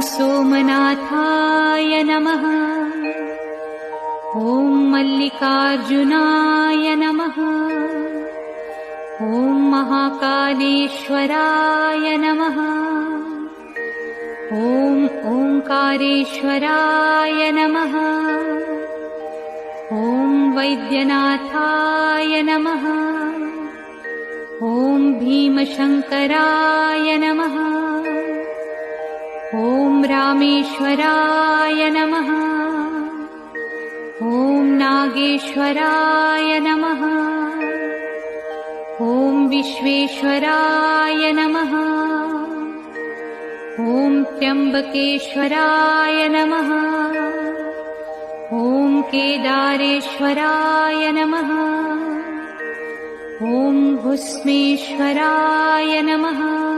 सोमनाथाय नमः। ॐ मल्लिकार्जुनाय नमः। ॐ महाकालेश्वराय नमः। ॐ ओंकारेश्वराय नमः। ॐ वैद्यनाथाय नमः। ॐ भीमशंकराय नमः। ॐ रामेश्वराय नमः। ॐ नागेश्वराय नमः। ॐ विश्वेश्वराय नमः। ॐ त्र्यंबकेश्वराय नमः। ॐ केदारेश्वराय नमः। ॐ भुस्मेश्वराय नमः।